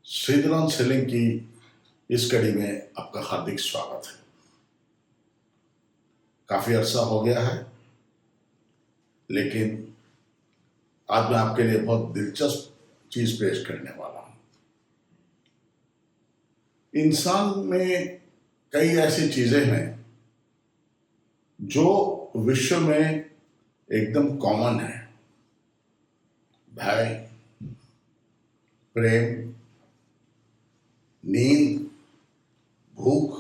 Sreedharan selling की इस कड़ी में आपका हार्दिक स्वागत है। काफी अरसा हो गया है, लेकिन आज मैं आपके लिए बहुत दिलचस्प चीज पेश करने वाला हूं। इंसान में कई ऐसी चीजें हैं जो विश्व में एकदम कॉमन है। भय, प्रेम, नींद, भूख,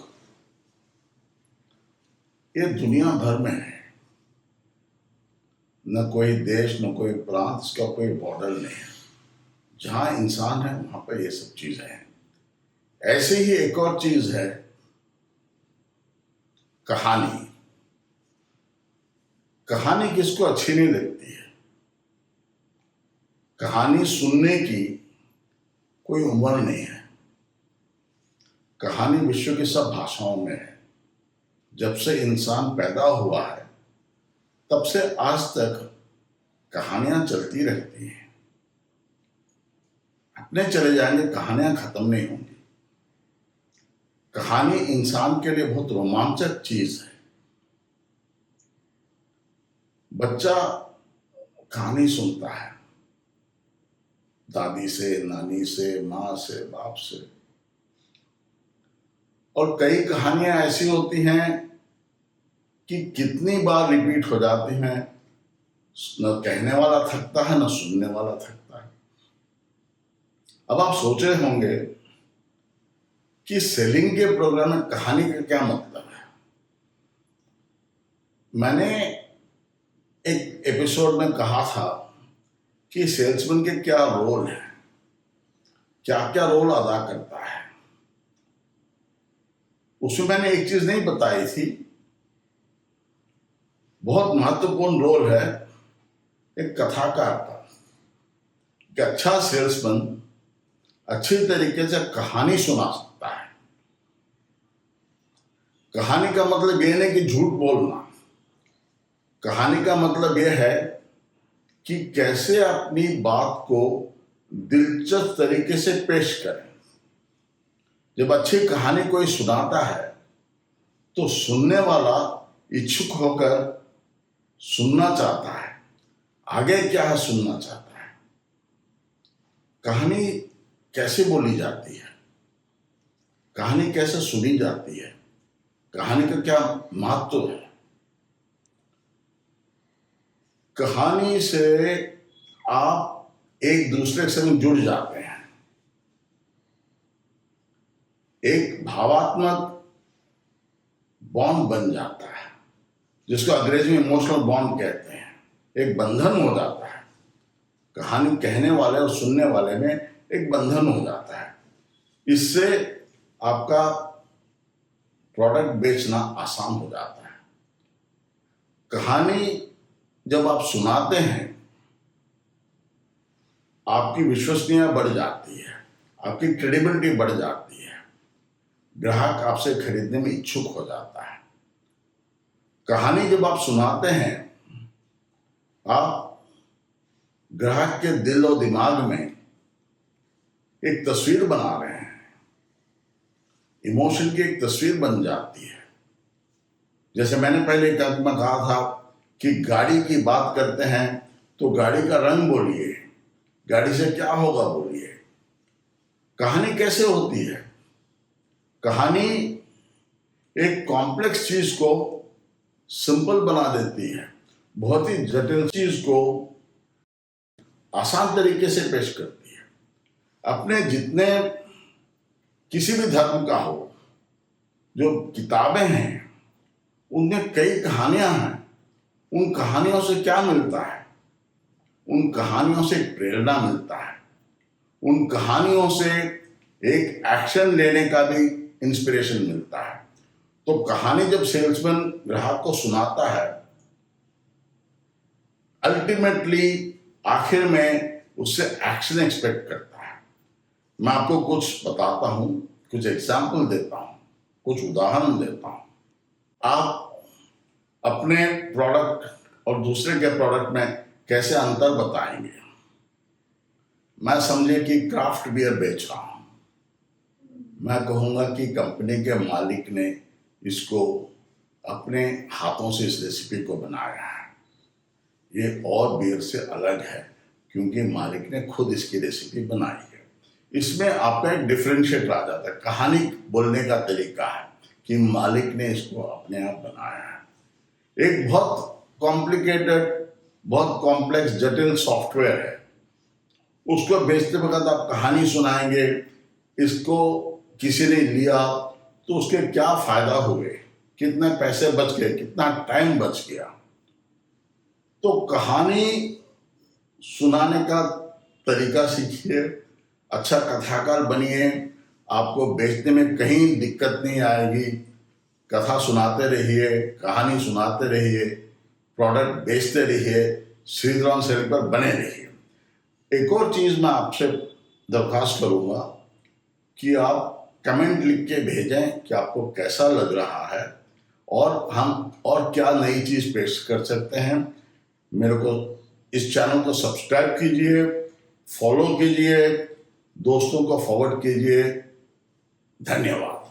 ये दुनिया भर में है। न कोई देश, न कोई प्रांत, इसका कोई बॉर्डर नहीं है। जहां इंसान है वहां पर ये सब चीजें हैं। ऐसे ही एक और चीज है कहानी। कहानी किसको अच्छी नहीं लगती है। कहानी सुनने की कोई उम्र नहीं है। कहानी विश्व की सब भाषाओं में है। जब से इंसान पैदा हुआ है तब से आज तक कहानियां चलती रहती हैं। अपने चले जाएंगे, कहानियां खत्म नहीं होंगी। कहानी इंसान के लिए बहुत रोमांचक चीज है। बच्चा कहानी सुनता है, दादी से, नानी से, माँ से, बाप से। और कई कहानियां ऐसी होती हैं कि कितनी बार रिपीट हो जाती हैं, न कहने वाला थकता है, न सुनने वाला थकता है। अब आप सोच रहे होंगे कि सेलिंग के प्रोग्राम में कहानी का क्या मतलब है। मैंने एक एपिसोड में कहा था कि सेल्समैन के क्या रोल है, क्या क्या रोल अदा करता है। उसमें मैंने एक चीज नहीं बताई थी, बहुत महत्वपूर्ण रोल है एक कथाकार का। कि अच्छा सेल्समैन अच्छी तरीके से कहानी सुना सकता है। कहानी का मतलब यह नहीं कि झूठ बोलना। कहानी का मतलब यह है कि कैसे अपनी बात को दिलचस्प तरीके से पेश करें। जब अच्छी कहानी कोई सुनाता है तो सुनने वाला इच्छुक होकर सुनना चाहता है, आगे क्या है सुनना चाहता है। कहानी कैसे बोली जाती है, कहानी कैसे सुनी जाती है, कहानी का क्या महत्व है। कहानी से आप एक दूसरे से जुड़ जाते हैं। एक भावात्मक बॉन्ड बन जाता है, जिसको अंग्रेजी में इमोशनल बॉन्ड कहते हैं। एक बंधन हो जाता है। कहानी कहने वाले और सुनने वाले में एक बंधन हो जाता है। इससे आपका प्रोडक्ट बेचना आसान हो जाता है। कहानी जब आप सुनाते हैं, आपकी विश्वसनीयता बढ़ जाती है, आपकी क्रेडिबिलिटी बढ़ जाती है, ग्राहक आपसे खरीदने में इच्छुक हो जाता है। कहानी जब आप सुनाते हैं, आप ग्राहक के दिल और दिमाग में एक तस्वीर बना रहे हैं। इमोशन की एक तस्वीर बन जाती है। जैसे मैंने पहले एक अंक में कहा था कि गाड़ी की बात करते हैं तो गाड़ी का रंग बोलिए, गाड़ी से क्या होगा बोलिए। कहानी कैसे होती है। कहानी एक कॉम्प्लेक्स चीज को सिंपल बना देती है, बहुत ही जटिल चीज को आसान तरीके से पेश करती है। अपने जितने किसी भी धर्म का हो, जो किताबें हैं उनमें कई कहानियां हैं। उन कहानियों से क्या मिलता है। उन कहानियों से प्रेरणा मिलता है। उन कहानियों से एक एक्शन लेने का भी इंस्पिरेशन मिलता है। तो कहानी जब सेल्समैन ग्राहक को सुनाता है, अल्टीमेटली आखिर में उससे एक्शन एक्सपेक्ट करता है। मैं आपको कुछ बताता हूं, कुछ एग्जाम्पल देता हूं, कुछ उदाहरण देता हूं। आप अपने प्रोडक्ट और दूसरे के प्रोडक्ट में कैसे अंतर बताएंगे। मैं समझे कि क्राफ्ट बियर बेच रहा हूं। मैं कहूँगा कि कंपनी के मालिक ने इसको अपने हाथों से इस रेसिपी को बनाया है। ये और बियर से अलग है क्योंकि मालिक ने खुद इसकी रेसिपी बनाई है। इसमें आपका एक डिफरेंशिएट आ जाता है, कहानी बोलने का तरीका है कि मालिक ने इसको अपने आप बनाया है। एक बहुत कॉम्प्लिकेटेड, बहुत कॉम्प्लेक्स, जटिल सॉफ्टवेयर है, उसको बेचते वक्त आप कहानी सुनाएंगे, इसको किसी ने लिया तो उसके क्या फायदा हुए, कितने पैसे बच गए, कितना टाइम बच गया। तो कहानी सुनाने का तरीका सीखिए, अच्छा कथाकार बनिए, आपको बेचने में कहीं दिक्कत नहीं आएगी। कथा सुनाते रहिए, कहानी सुनाते रहिए, प्रोडक्ट बेचते रहिए, श्रीधरन सेल पर बने रहिए। एक और चीज़ मैं आपसे दरख्वास्त करूँगा कि आप कमेंट लिख के भेजें कि आपको कैसा लग रहा है और हम और क्या नई चीज़ पेश कर सकते हैं। मेरे को इस चैनल को सब्सक्राइब कीजिए, फॉलो कीजिए, दोस्तों को फॉरवर्ड कीजिए। धन्यवाद।